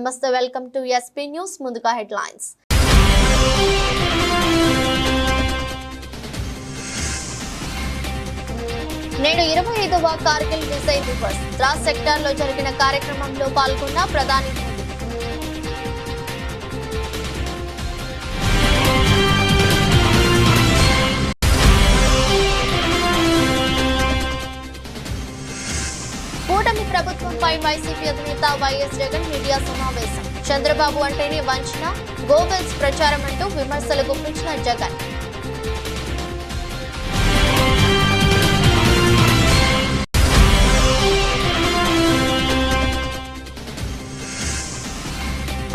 నమస్తే, welcome to SP news. ముందుగా headlines. నేడు 25వ కార్గిల్ విజయ్ దివస్ ద్రాస్ సెక్టార్లో జరిగిన కార్యక్రమంలో పాల్గొన్న ప్రధాని మోదీ. కూటమి ప్రభుత్వంపై వైసీపీ అధినేత వైఎస్ జగన్ మీడియా సమావేశం. చంద్రబాబు అంటేనే వంచన, గోబెల్స్ ప్రచారం అంటూ విమర్శలు గుప్పించిన జగన్.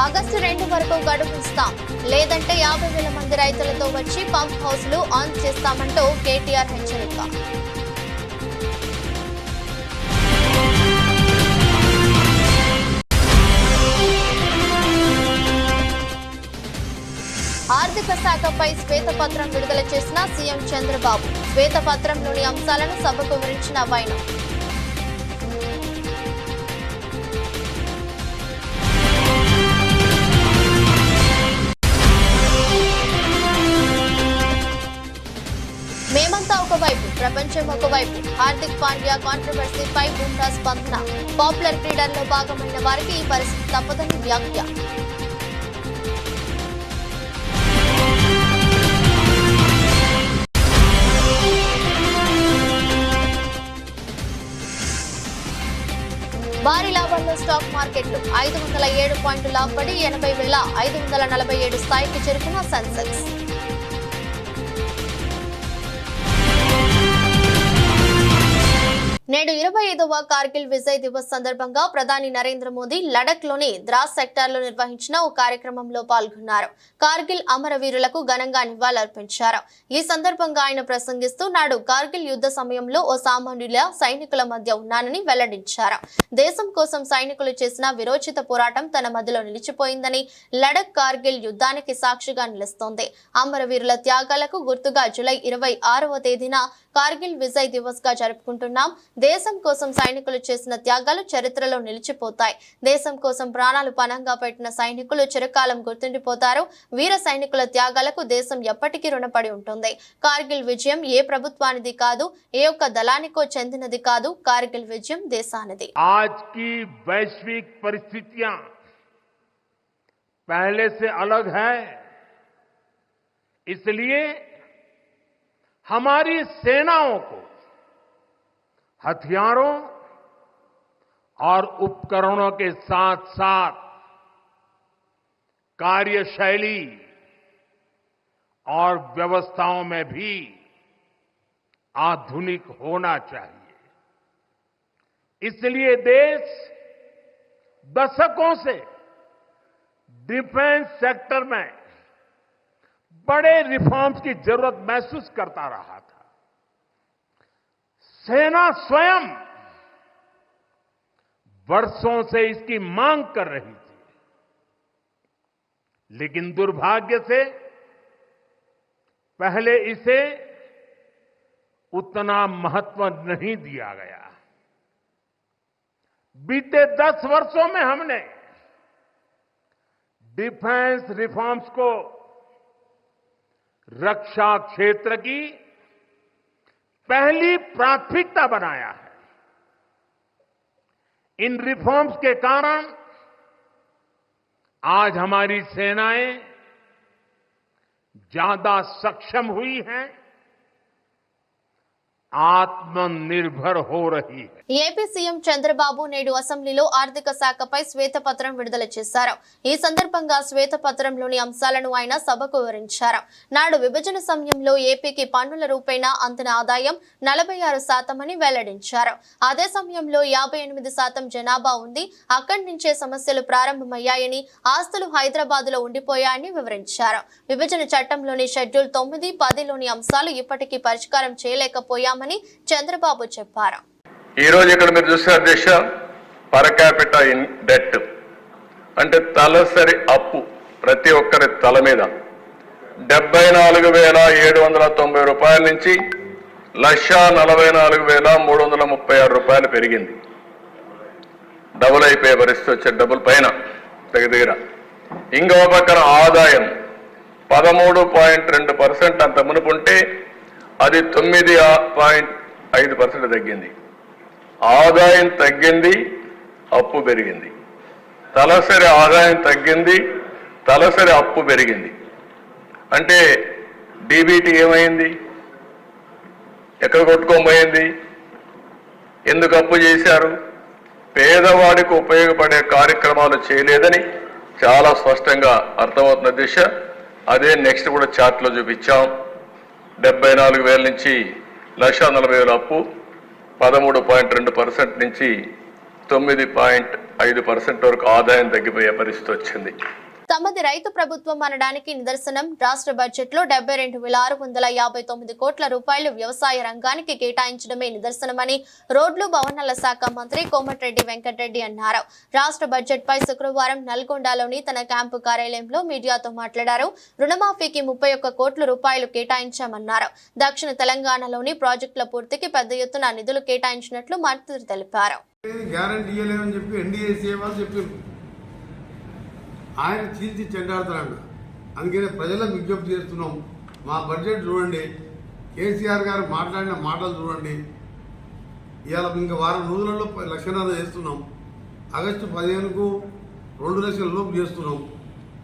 ఆగస్టు 2 వరకు గడువు ఇస్తాం, లేదంటే 50,000 మంది రైతులతో వచ్చి పంప్ హౌస్లు ఆన్ చేస్తామంటూ కేటీఆర్ హెచ్చరిక. ఆర్థిక శాఖపై శ్వేతపత్రం విడుదల చేసిన సీఎం చంద్రబాబు. శ్వేతపత్రంలోని అంశాలను సభకు వివరించిన వైనం. మేమంతా ఒకవైపు, ప్రపంచం ఒకవైపు. హార్దిక్ పాండ్యా కాంట్రవర్సీపై బుమ్రా స్పందన. పాపులర్ క్రీడల్లో భాగమైన వారికి ఈ పరిస్థితి తప్పదని వ్యాఖ్య. భారీ లాభాల్లో స్టాక్ మార్కెట్లు. 507 పాయింట్లు లాభపడి 80,547 స్థాయికి చేరుకున్న సెన్సెక్స్. నేడు 25వ కార్గిల్ విజయ్ దివస్ సందర్భంగా ప్రధాని నరేంద్ర మోదీ లడక్ లోని ద్రాస్ సెక్టార్ లో నిర్వహించిన ఓ కార్యక్రమంలో పాల్గొన్నారు. కార్గిల్ అమరవీరులకు ఘనంగా నివాళులర్పించారు. ఈ సందర్భంగా ఆయన ప్రసంగిస్తూ నాడు కార్గిల్ యుద్ధ సమయంలో ఓ సామాన్యుల సైనికుల మధ్య ఉన్నానని వెల్లడించారు. దేశం కోసం సైనికులు చేసిన విరోచిత పోరాటం తన మధ్యలో నిలిచిపోయిందని, లడక్ కార్గిల్ యుద్ధానికి సాక్షిగా నిలుస్తోంది. అమరవీరుల త్యాగాలకు గుర్తుగా జూలై 26వ తేదీన కార్గిల్ విజయ్ దివస్ గా జరుపుకుంటున్నాం. దేశం కోసం సైనికులు చేసిన త్యాగాలు చరిత్రలో నిలిచిపోతాయి. దేశం కోసం ప్రాణాలు పణంగా పెట్టిన సైనికులు చిరకాలం గుర్తుండిపోతారు. వీర సైనికుల త్యాగాలకు దేశం ఎప్పటికీ రుణపడి ఉంటుంది. కార్గిల్ విజయం ఏ ప్రభుత్వానిది కాదు, ఏ ఒక్క దళానికో చెందినది కాదు. కార్గిల్ విజయం దేశానిది. आज की वैश्विक परिस्थितियां पहले से अलग है, इसलिए हमारी सेनाओं को हथियारों और उपकरणों के साथ साथ कार्यशैली और व्यवस्थाओं में भी आधुनिक होना चाहिए. इसलिए देश दशकों से डिफेंस सेक्टर में बड़े रिफॉर्म्स की जरूरत महसूस करता रहा था. सेना स्वयं वर्षों से इसकी मांग कर रही थी, लेकिन दुर्भाग्य से पहले इसे उतना महत्व नहीं दिया गया. बीते 10 वर्षों में हमने डिफेंस रिफॉर्म्स को रक्षा क्षेत्र की पहली प्राथमिकता बनाया है. इन रिफॉर्म्स के कारण आज हमारी सेनाएं ज्यादा सक्षम हुई हैं, ఆత్మనిర్భర్ హో రహీ హై. ఏపీ సీఎం చంద్రబాబు నేడు అసెంబ్లీలో ఆర్థిక శాఖపై శ్వేతపత్రం విడుదల చేశారు. ఈ సందర్భంగా శ్వేతపత్రంలోని అంశాలను ఆయన సభకు వివరించారు. నాడు విభజన సమయంలో ఏపీకి పన్నుల రూపేణా అందిన ఆదాయం 46% అని వెల్లడించారు. అదే సమయంలో 58% జనాభా ఉంది. అక్కడి నుంచే సమస్యలు ప్రారంభమయ్యాయని, ఆస్తులు హైదరాబాద్ లో ఉండిపోయాయని వివరించారు. విభజన చట్టంలోని షెడ్యూల్ 9, 10లోని అంశాలు ఇప్పటికీ పరిష్కారం చేయలేకపోయామని చంద్రబాబు చెప్పారు. ఈ రోజు ఇక్కడ మీరు చూసారు అధ్యక్ష, పర్ క్యాపిటా డెట్ అంటే తలసరి అప్పు ప్రతి ఒక్కరి తల మీద 74,790 రూపాయల నుంచి 1,44,336 రూపాయలు పెరిగింది. డబుల్ అయిపోయే పరిస్థితి వచ్చే డబుల్ పైన దగ్గర. ఇంకో పక్కన ఆదాయం 13.2% అంత మునుపుంటే అది 9.5% తగ్గింది. ఆదాయం తగ్గింది, అప్పు పెరిగింది. తలసరి ఆదాయం తగ్గింది, తలసరి అప్పు పెరిగింది. అంటే డీబీటీ ఏమైంది? ఎక్కడ కొట్టుకోబోయింది? ఎందుకు అప్పు చేశారు? పేదవాడికి ఉపయోగపడే కార్యక్రమాలు చేయలేదని చాలా స్పష్టంగా అర్థమవుతున్న దిశ. అదే నెక్స్ట్ కూడా చార్ట్లో చూపించాం. 74,000 నుంచి 1,40,000 అప్పు, 13.2% నుంచి 9.5% వరకు ఆదాయం తగ్గిపోయే పరిస్థితి వచ్చింది. తమది రైతు ప్రభుత్వం అనడానికి నిదర్శనం రాష్ట్ర బడ్జెట్ లో 72,659 కోట్ల రూపాయలు వ్యవసాయ రంగానికి కేటాయించడమే నిదర్శనమని రోడ్లు భవనాల శాఖ మంత్రి కోమటిరెడ్డి వెంకటరెడ్డి అన్నారు. రాష్ట్ర బడ్జెట్ పై శుక్రవారం నల్గొండలోని తన క్యాంపు కార్యాలయంలో మీడియాతో మాట్లాడారు. రుణమాఫీకి 31 కోట్ల రూపాయలు కేటాయించామన్నారు. దక్షిణ తెలంగాణలోని ప్రాజెక్టుల పూర్తికి పెద్ద ఎత్తున నిధులు కేటాయించినట్లు మంత్రి తెలిపారు. ఆయన చీల్చి చెండాడుతున్నాడు. అందుకనే ప్రజలకు విజ్ఞప్తి చేస్తున్నాం. మా బడ్జెట్ చూడండి, కేసీఆర్ గారు మాట్లాడిన మాటలు చూడండి. ఇవాళ ఇంకా వారం రోజులలో 1.5 లక్షలు చేస్తున్నాం. ఆగస్టు 15కు 2 లక్షల లోపు చేస్తున్నాం.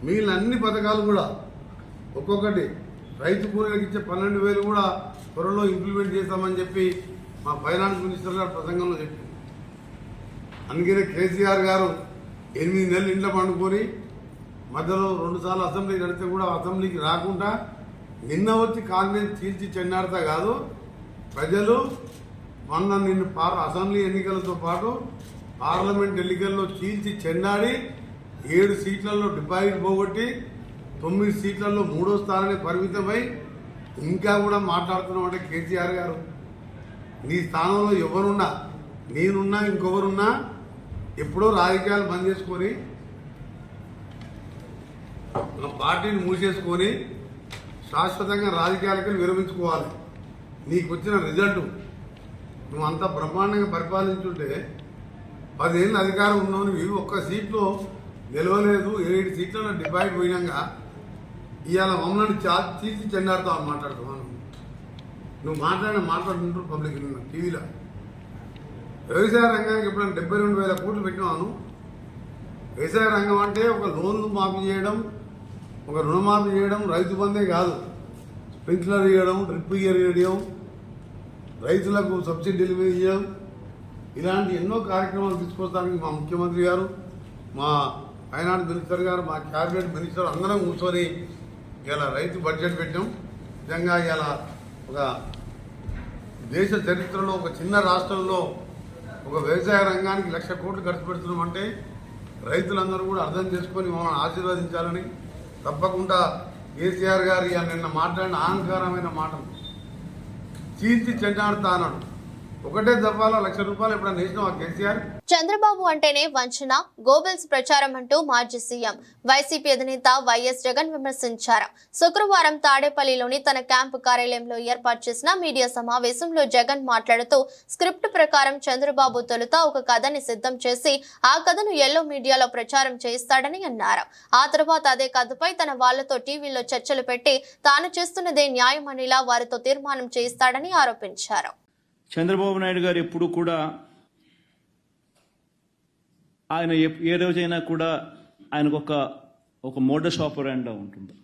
మిగిలిన అన్ని పథకాలు కూడా ఒక్కొక్కటి రైతు కూలీలకు ఇచ్చే 12,000 కూడా త్వరలో ఇంప్లిమెంట్ చేస్తామని చెప్పి మా ఫైనాన్స్ మినిస్టర్ గారు ప్రసంగంలో చెప్పారు. అందుకనే కేసీఆర్ గారు 8 నెలలు ఇంట్లో పండుకొని మధ్యలో 2 సార్లు అసెంబ్లీ నడితే కూడా అసెంబ్లీకి రాకుండా నిన్న వచ్చి కాంగ్రెస్ చీల్చి చెండాడతా కాదు, ప్రజలు నిన్ను అసెంబ్లీ ఎన్నికలతో పాటు పార్లమెంట్ ఎన్నికల్లో చీల్చి చెండాడి 7 సీట్లలో డిపాజిట్ పోగొట్టి 9 సీట్లలో 3వ స్థానానికి పరిమితమై ఇంకా కూడా మాట్లాడుతున్నామంటే కేసీఆర్ గారు, నీ స్థానంలో ఎవరున్నా, నేనున్నా, ఇంకొకరున్నా ఎప్పుడో రాజకీయాలు బంద్ చేసుకొని పార్టీని మూసేసుకొని శాశ్వతంగా రాజకీయాలకి విరమించుకోవాలి. నీకు వచ్చిన రిజల్ట్ నువ్వు అంత బ్రహ్మాండంగా పరిపాలించుంటే 10 ఏళ్ళు అధికారం ఉన్నావు, నువ్వు ఒక్క సీట్లో గెలవలేదు, 7 సీట్లలో డిపాజిట్ పోయినాక ఇవాళ మమ్మల్ని చీల్చి చెండాడుతావు మాట్లాడుతున్నాను. నువ్వు మాట్లాడుతుంటారు పబ్లిక్ టీవీలో. వ్యవసాయ రంగానికి ఎప్పుడైనా 72,000 కోట్లు పెట్టినాను. వ్యవసాయ రంగం అంటే ఒక లోన్లు మాఫీ చేయడం, ఒక రుణమాఫీ చేయడం, రైతు బందే కాదు, స్ప్రింక్లర్ ఇవ్వడం, డ్రిప్ ఇవ్వడం, రైతులకు సబ్సిడీలు ఇవ్వడం, ఇలాంటి ఎన్నో కార్యక్రమాలు తీసుకొస్తానికి మా ముఖ్యమంత్రి గారు, మా ఫైనాన్స్ మినిస్టర్ గారు, మా క్యాబినెట్ మినిస్టర్ అందరం కూర్చొని ఇలా రైతు బడ్జెట్ పెట్టాం. నిజంగా ఇలా ఒక దేశ చరిత్రలో ఒక చిన్న రాష్ట్రంలో ఒక వ్యవసాయ రంగానికి 1,00,000 కోట్లు ఖర్చు పెడుతున్నామంటే రైతులందరూ కూడా అర్థం చేసుకొని మమ్మల్ని ఆశీర్వదించాలని. తప్పకుండా కేసీఆర్ గారు నిన్న మాట్లాడిన అహంకారమైన మాటలు చీల్చి చెండాడుతా అన్నాడు. ఒకటే దఫాలో 1,00,000 రూపాయలు ఎప్పుడైనా వేసినావా కేసీఆర్? చంద్రబాబు అంటేనే వంచన, గోబెల్స్ ప్రచారం అంటూ మాజీ సీఎం వైసీపీ అధినేత వైఎస్ జగన్ విమర్శించారు. శుక్రవారం తాడేపల్లిలోని తన క్యాంపు కార్యాలయంలో ఏర్పాటు చేసిన మీడియా సమావేశంలో జగన్ మాట్లాడుతూ స్క్రిప్ట్ ప్రకారం చంద్రబాబు తొలుత ఒక కథని సిద్ధం చేసి ఆ కథను ఎల్లో మీడియాలో ప్రచారం చేయిస్తాడని అన్నారు. ఆ తర్వాత అదే కథపై తన వాళ్లతో టీవీలో చర్చలు పెట్టి తాను చేస్తున్నదే న్యాయమనిలా వారితో తీర్మానం చేయిస్తాడని ఆరోపించారు. చంద్రబాబు నాయుడు గారు ఎప్పుడు కూడా ఆయన ఏ రోజైనా కూడా ఆయనకు ఒక మోడస్ ఆపరాండా ఉంటుంది.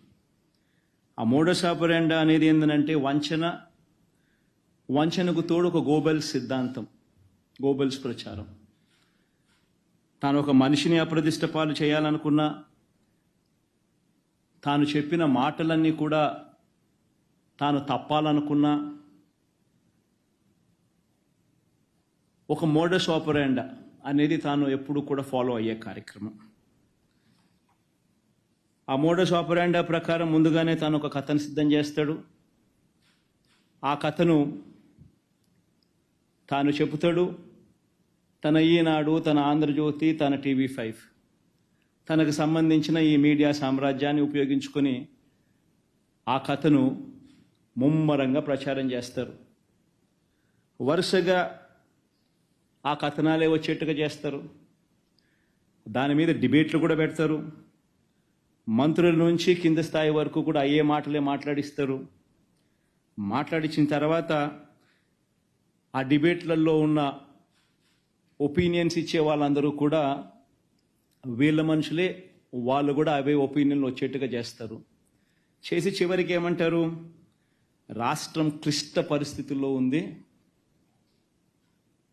ఆ మోడస్ ఆపరాండా అనేది ఏంటంటే వంచనకు తోడు ఒక గోబెల్స్ సిద్ధాంతం, గోబెల్స్ ప్రచారం. తాను ఒక మనిషిని అప్రదిష్ట పాలు చేయాలనుకున్నా, తాను చెప్పిన మాటలన్నీ కూడా తాను తప్పాలనుకున్నా ఒక మోడస్ ఆపరాండా అనేది తాను ఎప్పుడు కూడా ఫాలో అయ్యే కార్యక్రమం. ఆ మోడస్ ఆపరాండా ప్రకారం ముందుగానే తాను ఒక కథను సిద్ధం చేస్తాడు. ఆ కథను తాను చెబుతాడు. తన ఈనాడు, తన ఆంధ్రజ్యోతి, తన TV5 తనకు సంబంధించిన ఈ మీడియా సామ్రాజ్యాన్ని ఉపయోగించుకొని ఆ కథను ముమ్మరంగా ప్రచారం చేస్తారు. వరుసగా ఆ కథనాలే వచ్చేట్టుగా చేస్తారు. దాని మీద డిబేట్లు కూడా పెడతారు. మంత్రుల నుంచి కింద స్థాయి వరకు కూడా అయ్యే మాటలే మాట్లాడిస్తారు. మాట్లాడించిన తర్వాత ఆ డిబేట్లలో ఉన్న ఒపీనియన్స్ ఇచ్చే వాళ్ళందరూ కూడా వీళ్ళ మనుషులే, వాళ్ళు కూడా అవే ఒపీనియన్లు వచ్చేట్టుగా చేస్తారు. చేసి చివరికి ఏమంటారు, రాష్ట్రం క్లిష్ట పరిస్థితుల్లో ఉంది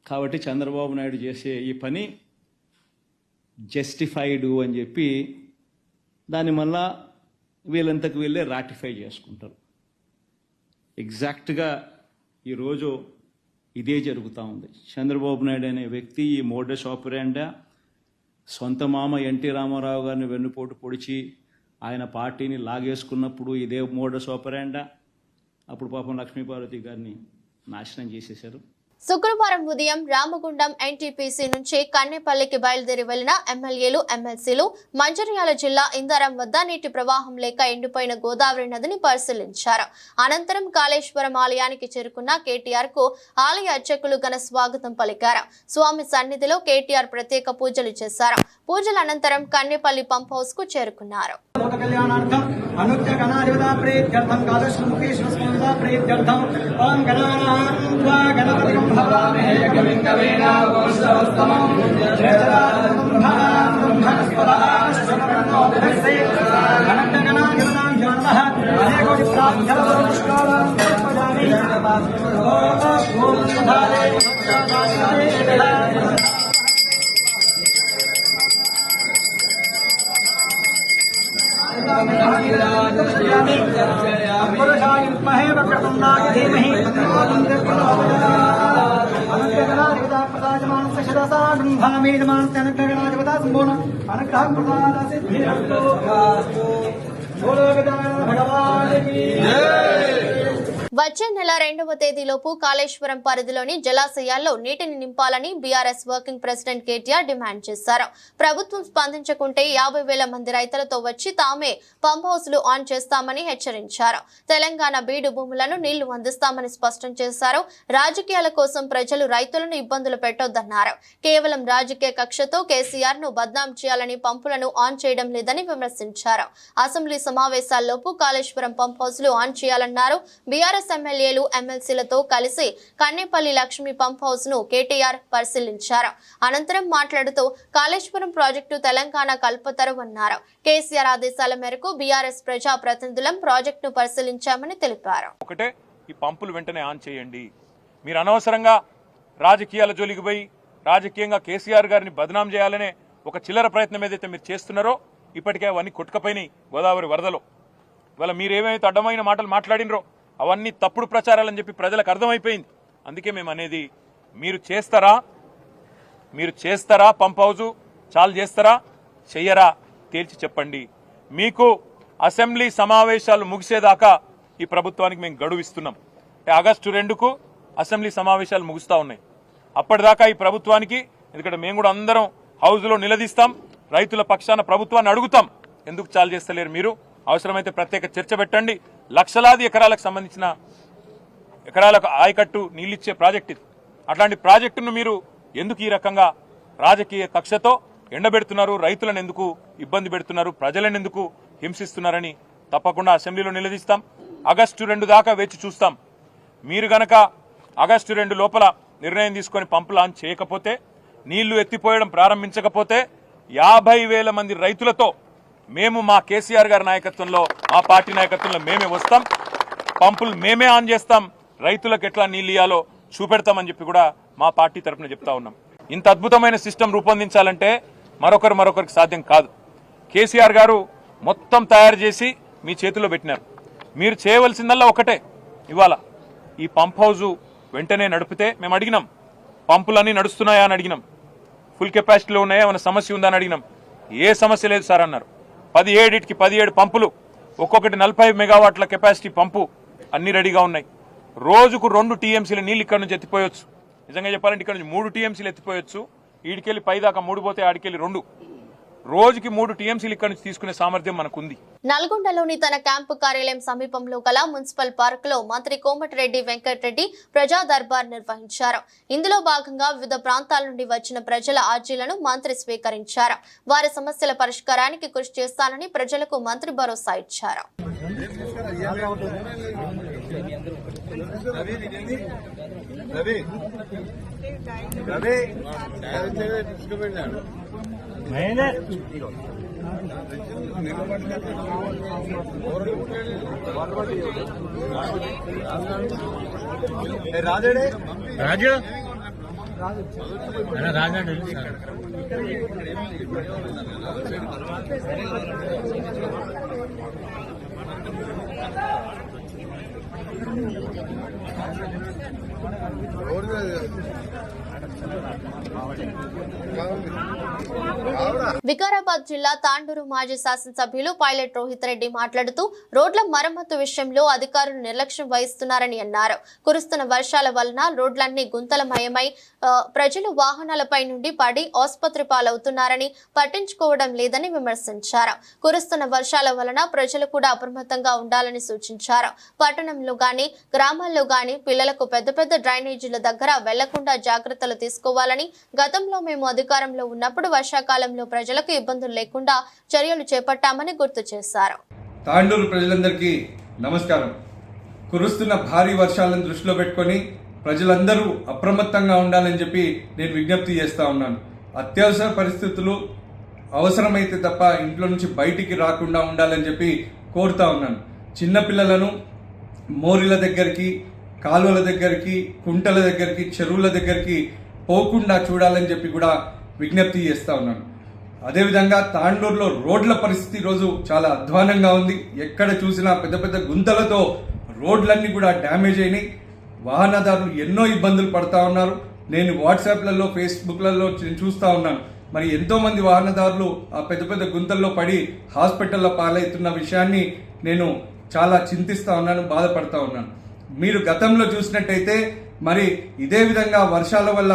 కాబట్టి చంద్రబాబు నాయుడు చేసే ఈ పని జస్టిఫైడ్ అని చెప్పి దాన్ని మళ్ళా వీళ్ళంతకు వీళ్ళే రాటిఫై చేసుకుంటారు. ఎగ్జాక్ట్గా ఈరోజు ఇదే జరుగుతూ ఉంది. చంద్రబాబు నాయుడు అనే వ్యక్తి ఈ మోడస్ ఆపరెండా సొంత మామ ఎన్టీ రామారావు గారిని వెన్నుపోటు పొడిచి ఆయన పార్టీని లాగేసుకున్నప్పుడు ఇదే మోడస్ ఆపరెండా. అప్పుడు పాపం లక్ష్మీపార్వతి గారిని నాశనం చేసేశారు. శుక్రవారం ఉదయం రామగుండం ఎన్టీపీసీ నుంచి కన్నెపల్లికి బయలుదేరి వెళ్లిన ఎమ్మెల్యేలు, ఎమ్మెల్సీలు మంచిర్యాల జిల్లా ఇందారం వద్ద నీటి ప్రవాహం లేక ఎండిపోయిన గోదావరి నదిని పరిశీలించారు. అనంతరం కాళేశ్వరం ఆలయానికి చేరుకున్న కేటీఆర్ కు ఆలయ అర్చకులు ఘన స్వాగతం పలికారు. స్వామి సన్నిధిలో కేటీఆర్ ప్రత్యేక పూజలు చేశారు. పూజల అనంతరం కన్నెపల్లి పంప్ హౌస్ కు చేరుకున్నారు. వచ్చే నెల 2వ తేదీలోపు కాళేశ్వరం పరిధిలోని జలాశయాల్లో నీటిని నింపాలని BRS working president KTR demand చేశారు. ప్రభుత్వం స్పందించకుంటే 50,000 మంది రైతులతో వచ్చి తామే పంప్ హౌస్లు ఆన్ చేస్తామని హెచ్చరించారు. తెలంగాణ బీడు భూములను నీళ్లు అందిస్తామని స్పష్టం చేశారు. రాజకీయాల కోసం ప్రజలు రైతులను ఇబ్బందులు పెట్టొద్దన్నారు. కేవలం రాజకీయ కక్షతో కేసీఆర్ ను బద్నాం చేయాలని పంపులను ఆన్ చేయడం లేదని విమర్శించారు. అసెంబ్లీ సమావేశాల్లోపు కాళేశ్వరం పంప్ హౌస్లు ఆన్ చేయాలన్నారు. బీఆర్ఎస్ ఎమ్మెల్యేలు, ఎమ్మెల్సీలతో కలిసి కన్నెపల్లి లక్ష్మీ పంప్ హౌస్ ను కేటీఆర్ పరిశీలించారు. అనంతరం మాట్లాడుతూ కాళేశ్వరం ప్రాజెక్టు తెలంగాణ కల్పతరువన్నారు. కేసీఆర్ ఆదేశాల మేరకు బీఆర్ఎస్ ప్రజా ప్రతినిధులం ప్రాజెక్టును పరిశీలించామని తెలిపారు. ఒకటే, ఈ పంపులు వెంటనే ఆన్ చేయండి. మీరు అనవసరంగా రాజకీయాల జోలికి పోయి రాజకీయంగా కేసీఆర్ గారిని బదనాం చేయాలనే ఒక చిల్లర ప్రయత్నం ఏదైతే మీరు చేస్తున్నారో ఇప్పటికే అవన్నీ కొట్టుకపోయినాయి గోదావరి వరదలో. ఇవాళ మీరేమైతే అడ్డమైన మాటలు మాట్లాడినరో అవన్నీ తప్పుడు ప్రచారాలని చెప్పి ప్రజలకు అర్థమైపోయింది. అందుకే మేము అనేది, మీరు చేస్తారా పంప్ హౌజు చాలు చేస్తారా చెయ్యరా తేల్చి చెప్పండి. మీకు అసెంబ్లీ సమావేశాలు ముగిసేదాకా ఈ ప్రభుత్వానికి మేము గడువు ఇస్తున్నాం. ఆగస్టు 2కు అసెంబ్లీ సమావేశాలు ముగుస్తా ఉన్నాయి. అప్పటిదాకా ఈ ప్రభుత్వానికి, ఎందుకంటే మేము కూడా అందరం హౌజ్లో నిలదీస్తాం, రైతుల పక్షాన ప్రభుత్వాన్ని అడుగుతాం. ఎందుకు చాలు చేస్తలేరు మీరు? అవసరమైతే ప్రత్యేక చర్చ పెట్టండి. లక్షలాది ఎకరాలకు సంబంధించిన ఎకరాలకు ఆయకట్టు నీళ్ళిచ్చే ప్రాజెక్ట్ ఇది. అట్లాంటి ప్రాజెక్టును మీరు ఎందుకు ఈ రకంగా రాజకీయ కక్షతో ఎండబెడుతున్నారు? రైతులను ఎందుకు ఇబ్బంది పెడుతున్నారు? ప్రజలను ఎందుకు హింసిస్తున్నారని తప్పకుండా అసెంబ్లీలో నిలదీస్తాం. ఆగస్టు 2 దాకా వేచి చూస్తాం. మీరు గనక ఆగస్టు 2 లోపల నిర్ణయం తీసుకొని పంపు లాంచ్ చేయకపోతే, నీళ్లు ఎత్తిపోయడం ప్రారంభించకపోతే 50,000 మంది రైతులతో మేము మా కేసీఆర్ గారి నాయకత్వంలో, మా పార్టీ నాయకత్వంలో మేమే వస్తాం. పంపులు మేమే ఆన్ చేస్తాం. రైతులకు ఎట్లా నీళ్ళు ఇయ్యాలో చూపెడతామని చెప్పి కూడా మా పార్టీ తరఫున చెప్తా ఉన్నాం. ఇంత అద్భుతమైన సిస్టమ్ రూపొందించాలంటే మరొకరికి సాధ్యం కాదు. కేసీఆర్ గారు మొత్తం తయారు చేసి మీ చేతిలో పెట్టినారు. మీరు చేయవలసిందల్లా ఒకటే, ఇవాళ ఈ పంప్ హౌజు వెంటనే నడిపితే, మేము అడిగినాం పంపులన్నీ నడుస్తున్నాయా అని అడిగినాం, ఫుల్ కెపాసిటీలో ఉన్నాయా, ఏమైనా సమస్య ఉందా అని అడిగినాం. ఏ సమస్య లేదు సార్ అన్నారు. 17 పంపులు, ఒక్కొక్కటి 40 మెగావాట్ల కెపాసిటీ పంపు అన్ని రెడీగా ఉన్నాయి. రోజుకు 2 టీఎంసీల నీళ్ళు ఇక్కడ నుంచి ఎత్తిపోయొచ్చు. నిజంగా చెప్పాలంటే ఇక్కడ నుంచి 3 టీఎంసీలు ఎత్తిపోయొచ్చు. ఈడికెళ్ళి పైదాకా 3 పోతే ఆడికెళ్ళి 2. రోజుకి 3 టీఎంసీలు ఇక్కడి నుంచి తీసుకునే సామర్థ్యం మనకుంది. నల్గొండలోని తన క్యాంపు కార్యాలయం సమీపంలో గల మున్సిపల్ పార్క్ లో మంత్రి కోమటిరెడ్డి వెంకటరెడ్డి ప్రజా దర్బార్ నిర్వహించారు. ఇందులో భాగంగా వివిధ ప్రాంతాల నుండి వచ్చిన ప్రజల అర్జీలను మంత్రి స్వీకరించారు. వారి సమస్యల పరిష్కారానికి కృషి చేస్తానని ప్రజలకు మంత్రి భరోసా ఇచ్చారు. వికారాబాద్ జిల్లా తాండూరు మాజీ శాసనసభ్యులు పైలట్ రోహిత్ రెడ్డి మాట్లాడుతూ రోడ్ల మరమ్మతు విషయంలో అధికారులు నిర్లక్ష్యం వహిస్తున్నారని అన్నారు. కురుస్తున్న వర్షాల వలన రోడ్లన్నీ గుంతలమయమై ప్రజలు వాహనాలపై నుండి పడి ఆసుపత్రి పాలవుతున్నారని పట్టించుకోవడం లేదని విమర్శించారు. కురుస్తున్న వర్షాల వలన ప్రజలు కూడా అప్రమత్తంగా ఉండాలని సూచించారు. పట్టణంలో గాని గ్రామాల్లో గాని పిల్లలకు పెద్ద పెద్ద డ్రైనేజీల దగ్గర వెళ్లకుండా జాగ్రత్తలు తీసుకోవాలని, గతంలో మేము అధికారంలో ఉన్నప్పుడు వర్షాకాలంలో ప్రజలకు ఇబ్బందులు లేకుండా చర్యలు చేపట్టామని గుర్తు చేశారు. తాండూరు ప్రజలందరికీ నమస్కారం. కురుస్తున్న భారీ వర్షాలను దృష్టిలో పెట్టుకొని ప్రజలందరూ అప్రమత్తంగా ఉండాలని చెప్పి నేను విజ్ఞప్తి చేస్తా ఉన్నాను. అత్యవసర పరిస్థితులు అవసరమైతే తప్ప ఇంట్లో నుంచి బయటికి రాకుండా ఉండాలని చెప్పి కోరుతా ఉన్నాను. చిన్నపిల్లలను మోరీల దగ్గరికి, కాలువల దగ్గరికి, కుంటల దగ్గరికి, చెరువుల దగ్గరికి పోకుండా చూడాలని చెప్పి కూడా విజ్ఞప్తి చేస్తా ఉన్నాను. అదేవిధంగా తాండూరులో రోడ్ల పరిస్థితి ఈరోజు చాలా అధ్వానంగా ఉంది. ఎక్కడ చూసినా పెద్ద పెద్ద గుంతలతో రోడ్లన్నీ కూడా డ్యామేజ్ అయినాయి. వాహనదారులు ఎన్నో ఇబ్బందులు పడతా ఉన్నారు. నేను వాట్సాప్లలో, ఫేస్బుక్లలో చూస్తూ ఉన్నాను. మరి ఎంతో మంది వాహనదారులు ఆ పెద్ద పెద్ద గుంతల్లో పడి హాస్పిటల్లో పాలవుతున్న విషయాన్ని నేను చాలా చింతిస్తా ఉన్నాను, బాధపడతా ఉన్నాను. మీరు గతంలో చూసినట్టయితే మరి ఇదే విధంగా వర్షాల వల్ల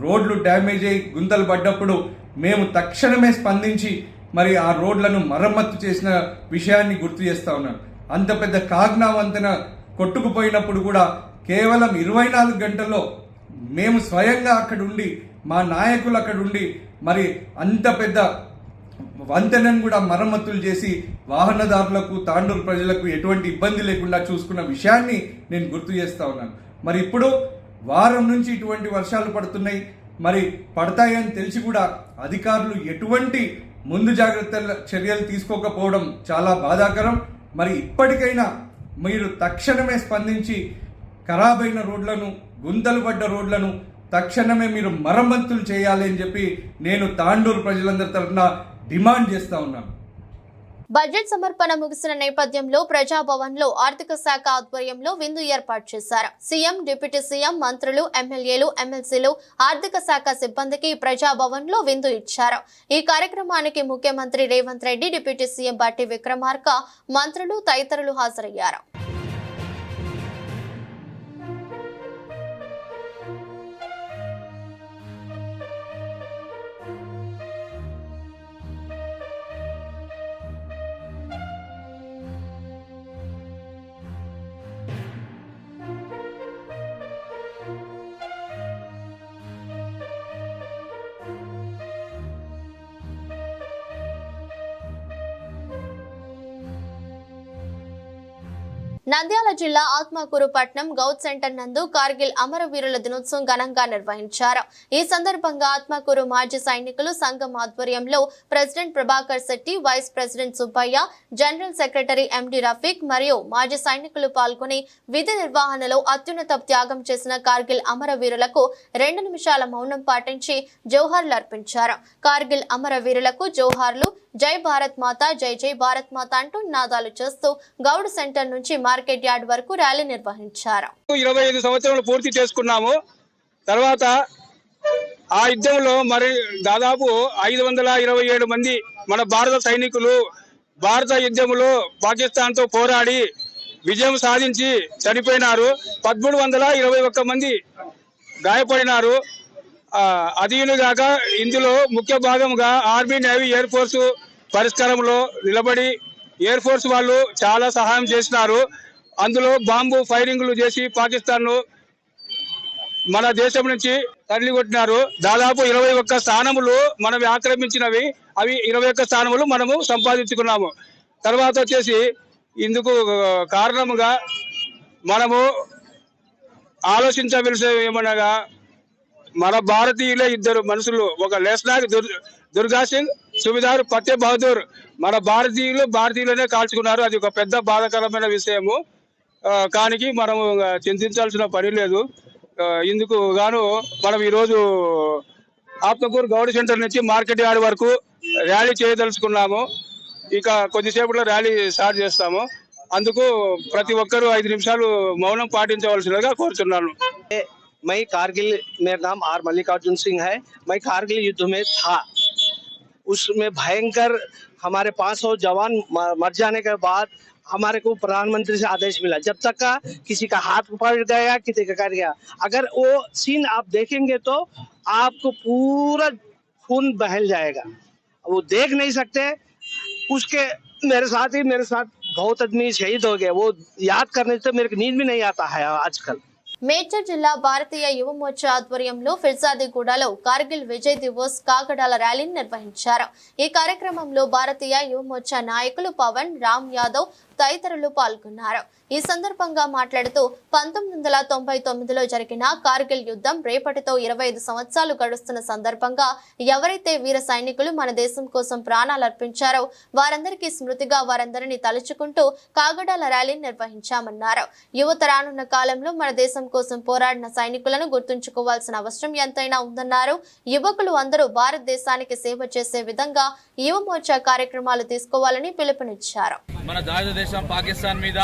రోడ్లు డ్యామేజ్ అయ్యి గుంతలు పడ్డప్పుడు మేము తక్షణమే స్పందించి మరి ఆ రోడ్లను మరమ్మతు చేసిన విషయాన్ని గుర్తు చేస్తా ఉన్నాను. అంత పెద్ద కాగ్నా వంతెన కొట్టుకుపోయినప్పుడు కూడా కేవలం 24 గంటల్లో మేము స్వయంగా అక్కడ ఉండి, మా నాయకులు అక్కడ ఉండి మరి అంత పెద్ద వంతెనను కూడా మరమ్మతులు చేసి వాహనదారులకు, తాండూరు ప్రజలకు ఎటువంటి ఇబ్బంది లేకుండా చూసుకున్న విషయాన్ని నేను గుర్తు చేస్తా ఉన్నాను. మరి ఇప్పుడు వారం నుంచి ఇటువంటి వర్షాలు పడుతున్నాయి. మరి పడతాయని తెలిసి కూడా అధికారులు ఎటువంటి ముందు జాగ్రత్త చర్యలు తీసుకోకపోవడం చాలా బాధాకరం. మరి ఇప్పటికైనా మీరు తక్షణమే స్పందించి ఖరాబైన రోడ్లను, గుంతలు పడ్డ రోడ్లను తక్షణమే మీరు మరమ్మతులు చేయాలి అని చెప్పి నేను తాండూరు ప్రజలందరి తరఫున డిమాండ్ చేస్తా ఉన్నాను. బడ్జెట్ సమర్పణ ముగిసిన నేపథ్యంలో ప్రజాభవన్ లో ఆర్థిక శాఖ ఆధ్వర్యంలో విందు ఏర్పాటు చేశారు. సీఎం, డిప్యూటీ సీఎం, మంత్రులు, ఎమ్మెల్యేలు, ఎమ్మెల్సీలు, ఆర్థిక శాఖ సిబ్బందికి ప్రజాభవన్ లో విందు ఇచ్చారు. ఈ కార్యక్రమానికి ముఖ్యమంత్రి రేవంత్ రెడ్డి, డిప్యూటీ సీఎం బట్టి విక్రమార్క, మంత్రులు తదితరులు హాజరయ్యారు. నంద్యాల జిల్లా ఆత్మకూరు పట్నం గౌట్ సెంటర్ నందు కార్గిల్ అమరవీరుల దినోత్సవం ఘనంగా నిర్వహించారు. ఈ సందర్భంగా ఆత్మకూరు మాజీ సైనికులు సంఘం ఆధ్వర్యంలో president Prabhakar Shetty, vice president Subbayya, general secretary M D Rafiq మరియు మాజీ సైనికులు పాల్గొని విధి నిర్వహణలో అత్యున్నత త్యాగం చేసిన కార్గిల్ అమరవీరులకు 2 నిమిషాల మౌనం పాటించి జోహార్లు అర్పించారు. కార్గిల్ అమరవీరులకు జోహార్లు, జై భారత్ మాతా, జై జై భారత్ మాతా అంటూ నినాదాలు చేస్తూ గౌడ్ సెంటర్ నుంచి మార్కెట్ యార్డ్ వరకు ర్యాలీ నిర్వహించారు. 25 సంవత్సరాలు పూర్తి చేసుకున్నాము. తర్వాత ఆ యుద్ధంలో మరి దాదాపు 527 మంది మన భారత సైనికులు భారత యుద్ధంలో పాకిస్తాన్ తో పోరాడి విజయం సాధించి చనిపోయినారు. 1321 మంది గాయపడినారు. అదీనుగాక ఇందులో ముఖ్య భాగంగా ఆర్మీ, నేవీ, ఎయిర్ ఫోర్స్ పరిష్కారంలో నిలబడి ఎయిర్ ఫోర్స్ వాళ్ళు చాలా సహాయం చేసినారు. అందులో బాంబు ఫైరింగ్లు చేసి పాకిస్తాన్ మన దేశం నుంచి తరలి కొట్టినారు. దాదాపు 21 స్థానములు మనం ఆక్రమించినవి, అవి 21 స్థానములు మనము సంపాదించుకున్నాము. తర్వాత వచ్చేసి ఇందుకు కారణముగా మనము ఆలోచించవలసి ఏమనగా, మన భారతీయులే ఇద్దరు మనుషులు, ఒక లెస్నాగ్ దుర్గా సింగ్, సుబేదార్ ఫతే బహదూర్, మన భారతీయులనే కాల్చుకున్నారు. అది ఒక పెద్ద బాధాకరమైన విషయము. కానీ మనము చింతించాల్సిన పని లేదు. ఇందుకు గాను మనం ఈరోజు ఆత్మకూరు గౌడ్ సెంటర్ నుంచి మార్కెట్ యార్డ్ వరకు ర్యాలీ చేయదలుచుకున్నాము. ఇక కొద్దిసేపట్లో ర్యాలీ స్టార్ట్ చేస్తాము. అందుకు ప్రతి ఒక్కరూ 5 నిమిషాలు మౌనం పాటించవలసినగా కోరుతున్నాను. मैं कारगिल, मेरा नाम आर मल्लिकार्जुन सिंह है. मैं कारगिल युद्ध में था. उसमें भयंकर हमारे 500 जवान मर जाने के बाद हमारे को प्रधानमंत्री से आदेश मिला, जब तक का किसी का हाथ पड़ गया, किसी का कर गया, अगर वो सीन आप देखेंगे तो आपको पूरा खून बहल जाएगा. वो देख नहीं सकते. उसके मेरे साथ बहुत आदमी शहीद हो गए. वो याद करने से मेरे को नींद भी नहीं आता है आजकल. మేడ్చల్ జిల్లా భారతీయ యువ మోర్చా ఆధ్వర్యంలో ఫిర్జాదిగూడలో కార్గిల్ విజయ్ దివస్ కాగడాల ర్యాలీని నిర్వహించారు. ఈ కార్యక్రమంలో భారతీయ యువ మోర్చా నాయకులు పవన్, రామ్ యాదవ్ తదితరులు పాల్గొన్నారు. ఈ సందర్భంగా మాట్లాడుతూ 1999లో జరిగిన కార్గిల్ యుద్ధం రేపటితో 25 సంవత్సరాలు గడుస్తున్న సందర్భంగా ఎవరైతే వీర సైనికులు మన దేశం కోసం ప్రాణాలు అర్పించారో వారందరికీ స్మృతిగా వారందరినీ తలుచుకుంటూ కాగడాల ర్యాలీని నిర్వహించామన్నారు. యువత రానున్న కాలంలో మన దేశం కోసం పోరాడిన సైనికులను గుర్తుంచుకోవాల్సిన అవసరం ఎంతైనా ఉందన్నారు. యువకులు అందరూ భారతదేశానికి సేవ చేసే విధంగా యువ మోర్చా కార్యక్రమాలు తీసుకోవాలని పిలుపునిచ్చారు. మన దేశం పాకిస్తాన్ మీద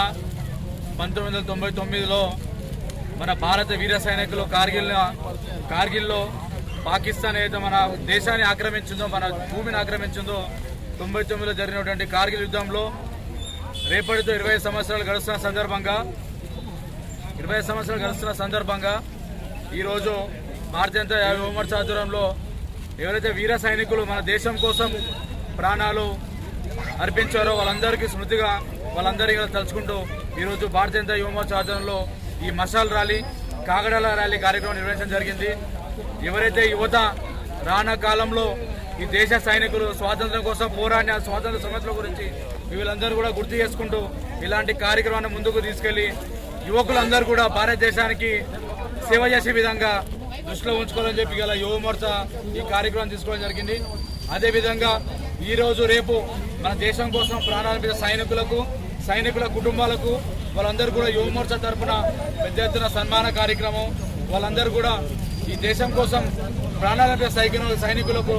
1999లో మన భారత వీర సైనికులు కార్గిల్లో పాకిస్తాన్ ఏదైతే మన దేశాన్ని ఆక్రమించిందో, మన భూమిని ఆక్రమించిందో, 99లో జరిగినటువంటి కార్గిల్ యుద్ధంలో రేపటితో 20 సంవత్సరాలు గడుస్తున్న సందర్భంగా ఈరోజు భారతీయ యువ మోర్చా ఆధ్వర్యంలో ఎవరైతే వీర సైనికులు మన దేశం కోసం ప్రాణాలు అర్పించారో వాళ్ళందరికీ స్మృతిగా వాళ్ళందరికీ తలుచుకుంటూ ఈరోజు భారతీయ యువ మోర్చా ఆధ్వర్యంలో ఈ మషాల్ ర్యాలీ, కాగడాల ర్యాలీ కార్యక్రమం నిర్వహించడం జరిగింది. ఎవరైతే యువత రానున్న కాలంలో ఈ దేశ సైనికులు స్వాతంత్రం కోసం పోరాడిన స్వాతంత్ర సమస్యల గురించి వీళ్ళందరూ కూడా గుర్తు చేసుకుంటూ ఇలాంటి కార్యక్రమాన్ని ముందుకు తీసుకెళ్లి యువకులందరూ కూడా భారతదేశానికి సేవ చేసే విధంగా దృష్టిలో ఉంచుకోవాలని చెప్పి గల యువ మోర్చా ఈ కార్యక్రమం తీసుకోవడం జరిగింది. అదేవిధంగా ఈరోజు రేపు మన దేశం కోసం ప్రాణాల మీద సైనికుల కుటుంబాలకు వాళ్ళందరూ కూడా యువ మోర్చా తరఫున పెద్ద ఎత్తున సన్మాన కార్యక్రమం, వాళ్ళందరూ కూడా ఈ దేశం కోసం ప్రాణాల మీద సైనికులకు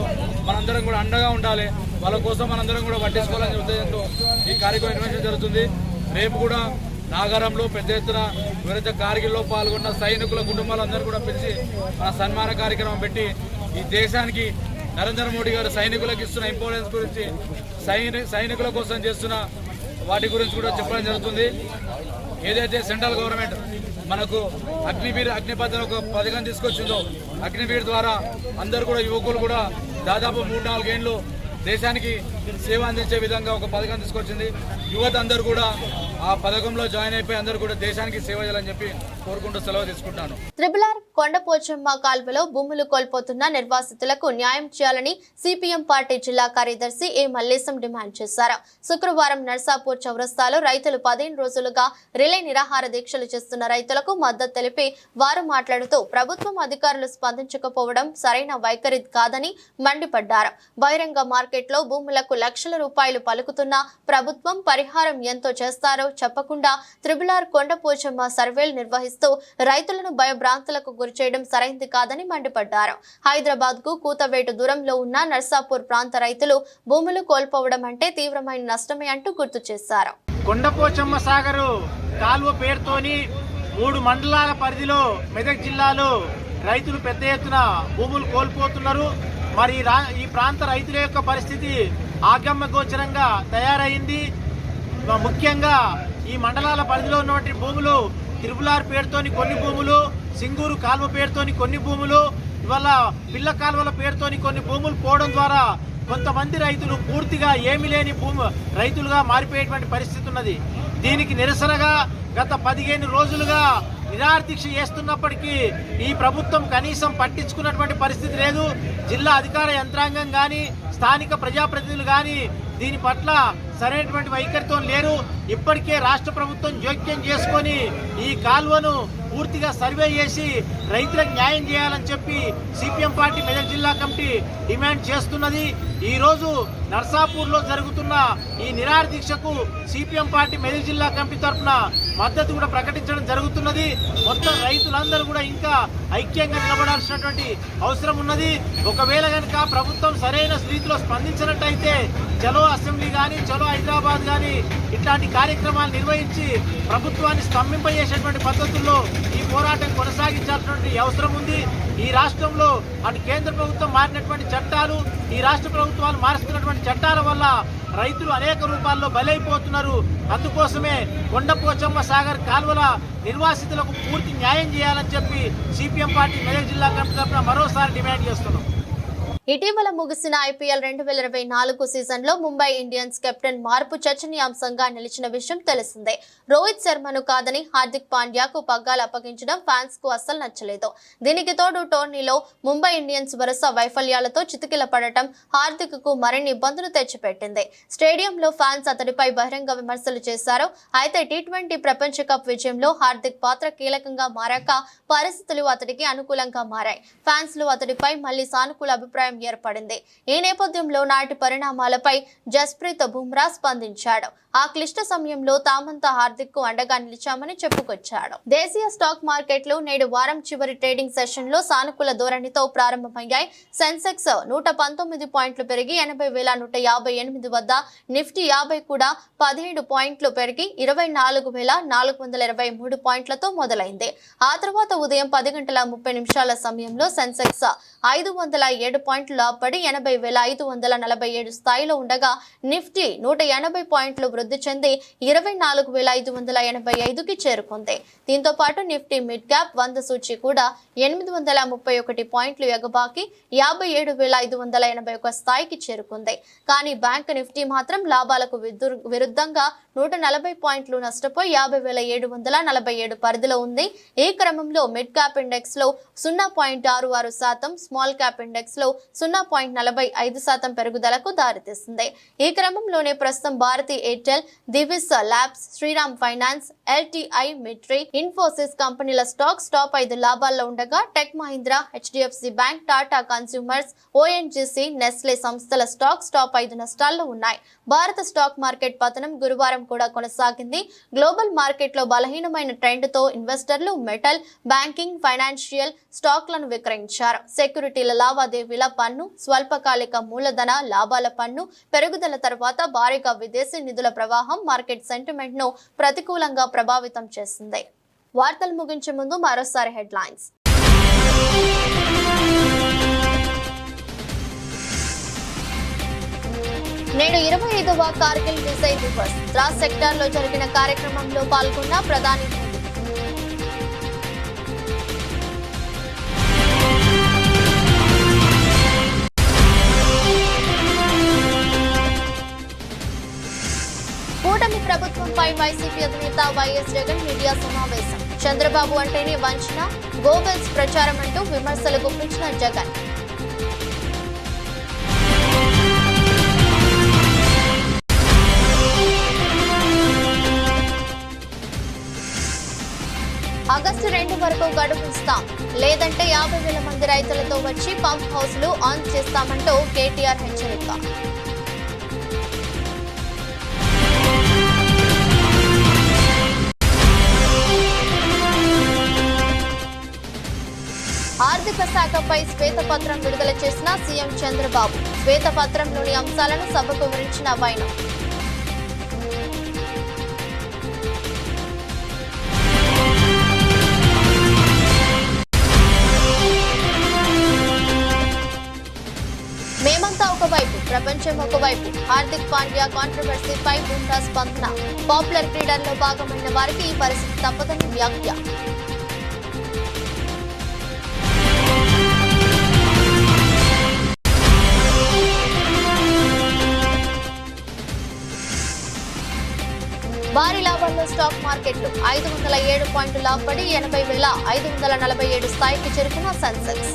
మనందరం కూడా అండగా ఉండాలి, వాళ్ళ కోసం మనందరం కూడా పట్టించుకోవాలనే ఉద్దేశంతో ఈ కార్యక్రమం నిర్వహించడం జరుగుతుంది. రేపు కూడా నాగారంలో పెద్ద ఎత్తున ఎవరైతే కార్గిల్లో పాల్గొన్న సైనికుల కుటుంబాలందరూ కూడా పిలిచి మన సన్మాన కార్యక్రమం పెట్టి ఈ దేశానికి నరేంద్ర మోడీ గారు సైనికులకు ఇస్తున్న ఇంపార్టెన్స్ గురించి, సైనికుల కోసం చేస్తున్న వాటి గురించి కూడా చెప్పడం జరుగుతుంది. ఏదైతే సెంట్రల్ గవర్నమెంట్ మనకు అగ్నిపథ్ ఒక పథకం తీసుకొచ్చిందో, అగ్నివీర్ ద్వారా అందరూ కూడా యువకులు కూడా దాదాపు 3-4 ఏళ్ళు దేశానికి సేవ అందించే విధంగా ఒక పథకం తీసుకొచ్చింది. యువత అందరూ కూడా ఆ పథకంలో జాయిన్ అయిపోయి అందరూ కూడా దేశానికి సేవ చేయాలని చెప్పి కోరుకుంటూ సెలవు తీసుకుంటాను. త్రిపులార్ కొండపోచమ్మ కాల్వలో భూములు కోల్పోతున్న నిర్వాసితులకు న్యాయం చేయాలని సిపిఎం పార్టీ జిల్లా కార్యదర్శి ఏ మల్లేశం డిమాండ్ చేశారు. శుక్రవారం నర్సాపూర్ చౌరస్తాలో రైతులు 15 రోజులుగా రిలే నిరాహార దీక్షలు చేస్తున్న రైతులకు మద్దతు తెలిపి వారు మాట్లాడుతూ ప్రభుత్వం అధికారులు స్పందించకపోవడం సరైన వైఖరి కాదని మండిపడ్డారు. బహిరంగ మార్కెట్లో భూములకు లక్షల రూపాయలు పలుకుతున్న ప్రభుత్వం పరిహారం ఎంతో చేస్తారో చెప్పకుండా త్రిపులార్ కొండపోచమ్మ సర్వేలు నిర్వహిస్తూ రైతులను భయభ్రాంతులకు గురిచేయడం సరైంది కాదని మండిపడ్డారు. హైదరాబాద్ కు కూతవేటు దూరంలో ఉన్న నర్సాపూర్ ప్రాంత రైతులు భూములు కోల్పోవడం అంటే తీవ్రమైన నష్టమే అంటూ గుర్తు చేశారు. కొండపోచమ్మ సాగరు కాలువ పేరుతోని 3 మండలాల పరిధిలో మెదక్ జిల్లాలో రైతులు పెద్ద ఎత్తున భూములు కోల్పోతున్నారు. మరి ఈ ప్రాంత రైతుల యొక్క పరిస్థితి ఆగమ్య గోచరంగా తయారైంది. ముఖ్యంగా ఈ మండలాల పరిధిలో ఉన్నటువంటి భూములు త్రిపులార్ పేరుతోని కొన్ని భూములు, సింగూరు కాల్వ పేరుతోని కొన్ని భూములు, ఇవాళ పిల్ల కాలువల పేరుతోని కొన్ని భూములు పోవడం ద్వారా కొంతమంది రైతులు పూర్తిగా ఏమీ లేని రైతులుగా మారిపోయేటువంటి పరిస్థితి ఉన్నది. దీనికి నిరసనగా గత 15 రోజులుగా నిరాహారదీక్ష చేస్తున్నప్పటికీ ఈ ప్రభుత్వం కనీసం పట్టించుకున్నటువంటి పరిస్థితి లేదు. జిల్లా అధికార యంత్రాంగం కానీ స్థానిక ప్రజాప్రతినిధులు కానీ దీని పట్ల సరైనటువంటి వైఖరితో లేరు. ఇప్పటికే రాష్ట్ర ప్రభుత్వం జోక్యం చేసుకొని ఈ కాల్వను పూర్తిగా సర్వే చేసి రైతులకు న్యాయం చేయాలని చెప్పి సిపిఎం పార్టీ మెదక్ జిల్లా కమిటీ డిమాండ్ చేస్తున్నది. ఈ రోజు నర్సాపూర్లో జరుగుతున్న ఈ నిరాహార దీక్షకు సిపిఎం పార్టీ మెదక్ జిల్లా కమిటీ తరఫున మద్దతు కూడా ప్రకటించడం జరుగుతున్నది. మొత్తం రైతులందరూ కూడా ఇంకా ఐక్యంగా నిలబడాల్సినటువంటి అవసరం ఉన్నది. ఒకవేళ కనుక ప్రభుత్వం సరైన రీతిలో స్పందించినట్టయితే చలో అసెంబ్లీ కానీ చలో హైదరాబాద్ కానీ ఇట్లాంటి కార్యక్రమాలు నిర్వహించి ప్రభుత్వాన్ని స్తంభింపజేసేటువంటి పద్ధతుల్లో ఈ పోరాటం కొనసాగించాల్సినటువంటి అవసరం ఉంది. ఈ రాష్ట్రంలో అటు కేంద్ర ప్రభుత్వం మారినటువంటి చట్టాలు, ఈ రాష్ట్ర ప్రభుత్వాలు మారుస్తున్నటువంటి చట్టాల వల్ల రైతులు అనేక రూపాల్లో బలైపోతున్నారు. అందుకోసమే కొండపోచమ్మ సాగర్ కాల్వల నిర్వాసితులకు పూర్తి న్యాయం చేయాలని చెప్పి సిపిఎం పార్టీ మెదక్ జిల్లా కమిటీ తరఫున మరోసారి డిమాండ్ చేస్తున్నాం. ఇటీవల ముగిసిన ఐపీఎల్ 2024 సీజన్లో ముంబై ఇండియన్స్ కెప్టెన్ మార్పు చర్చనీయాంశంగా నిలిచిన విషయం తెలిసిందే. రోహిత్ శర్మను కాదని హార్దిక్ పాండ్యాకు పగ్గాలు అప్పగించడం ఫ్యాన్స్ కు అస్సలు నచ్చలేదు. దీనికి తోడు టోర్నీలో ముంబై ఇండియన్స్ వరుస వైఫల్యాలతో చితికిల పడటం హార్దిక్ కు మరిన్ని ఇబ్బందులు తెచ్చిపెట్టింది. స్టేడియంలో ఫ్యాన్స్ అతడిపై బహిరంగ విమర్శలు చేశారు. అయితే టీ20 ప్రపంచ కప్ విజయంలో హార్దిక్ పాత్ర కీలకంగా మారాక పరిస్థితులు అతడికి అనుకూలంగా మారాయి. ఫ్యాన్స్ లో అతడిపై మళ్లీ సానుకూల అభిప్రాయం ఏర్పడింది. ఈ నేపథ్యంలో నాటి పరిణామాలపై జస్ప్రీత్ బుమ్రా స్పందించాడు. ఆ క్లిష్ట సమయంలో తామంతా హార్దిక్ కు అండగా నిలిచామని చెప్పుకొచ్చాడు. దేశీయ స్టాక్ మార్కెట్లు నేడు వారం చివరి ట్రేడింగ్ సెషన్ లో సానుకూల ధోరణితో ప్రారంభమయ్యాయి. సెన్సెక్స్ 119 పాయింట్లు పెరిగి 80,158 వద్ద, నిఫ్టీ 50 కూడా 17 పాయింట్లు పెరిగి 24,423 పాయింట్లతో మొదలైంది. ఆ తర్వాత ఉదయం 10:30 సమయంలో సెన్సెక్స్ 507 పాయింట్లు లాభపడి 80,547 స్థాయిలో ఉండగా, నిఫ్టీ 180 పాయింట్లు వృద్ధి చెంది 24,585కి చేరుకుంది. దీంతో పాటు నిఫ్టీ మిడ్ క్యాప్ 100 సూచీ కూడా 831 పాయింట్లు ఎగబాకి 57,581 స్థాయికి చేరుకుంది. కానీ బ్యాంక్ నిఫ్టీ మాత్రం లాభాలకు విరుద్ధంగా 140 పాయింట్లు నష్టపోయి 50,747 పరిధిలో ఉంది. ఈ క్రమంలో మిడ్ క్యాప్ ఇండెక్స్ లో 0.66%, స్మాల్ క్యాప్ ఇండెక్స్ లో 0.45% పెరుగుదలకు దారితీసింది. ఈ క్రమంలోనే ప్రస్తుతం Bharti Airtel, Divis labs, Shriram finance, L T I, Mindtree, Infosys కంపెనీల స్టాక్స్ టాప్ 5 లాభాల్లో ఉండగా, Tech Mahindra, H D F C bank, Tata consumers, O N G C, Nestle సంస్థల స్టాక్స్ టాప్ 5 నష్టాల్లో ఉన్నాయి. భారత స్టాక్ మార్కెట్ పతనం గురువారం కూడా కొనసాగింది. గ్లోబల్ మార్కెట్ లో బలహీనమైన ట్రెండ్ తో ఇన్వెస్టర్లు మెటల్, బ్యాంకింగ్, ఫైనాన్షియల్ స్టాక్లను విక్రయించారు. సెక్యూరిటీల లావాదేవీల పన్ను, స్వల్పకాలిక మూలధన లాభాల పన్ను పెరుగుదల తర్వాత భారీగా విదేశీ నిధుల ప్రవాహం మార్కెట్ సెంటిమెంట్ ను ప్రతికూలంగా ప్రభావితం చేసింది. వార్తలు ముగించే ముందు మరోసారి హెడ్లైన్స్. నేడు 25వ కార్గిల్ విజయ్ దివస్. ద్రాస్ సెక్టార్లో జరిగిన కార్యక్రమంలో పాల్గొన్న ప్రధాని మోదీ. కూటమి ప్రభుత్వంపై వైసీపీ అధినేత వైఎస్ జగన్ మీడియా సమావేశం. చంద్రబాబు అంటేనే వంచన, గోబెల్స్ ప్రచారం అంటూ విమర్శలు గుప్పించిన జగన్. ఆగస్టు 2 వరకు గడువు ఇస్తాం, లేదంటే 50,000 మంది రైతులతో వచ్చి పంప్ హౌస్లు ఆన్ చేస్తామంటూ కేటీఆర్ హెచ్చరిక. ఆర్థిక శాఖపై శ్వేతపత్రం విడుదల చేసిన సీఎం చంద్రబాబు. శ్వేతపత్రంలోని అంశాలను సభకు వివరించిన వైనం. మేమంతా ఒకవైపు, ప్రపంచం ఒకవైపు. హార్దిక్ పాండ్యా కాంట్రవర్సీపై బుమ్రా స్పందన. పాపులర్ క్రీడల్లో భాగమైన వారికి ఈ పరిస్థితి తప్పదని వ్యాఖ్య. మార్కెట్లు 507 పాయింట్లు లాభపడి 80,547 స్థాయికి చేరుకున్న సెన్సెక్స్.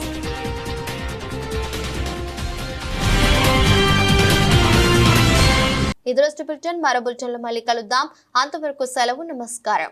ఈ దృష్టి బులెటిన్ మరో బులెటిన్లో మళ్ళీ కలుద్దాం. అంతవరకు సెలవు. నమస్కారం.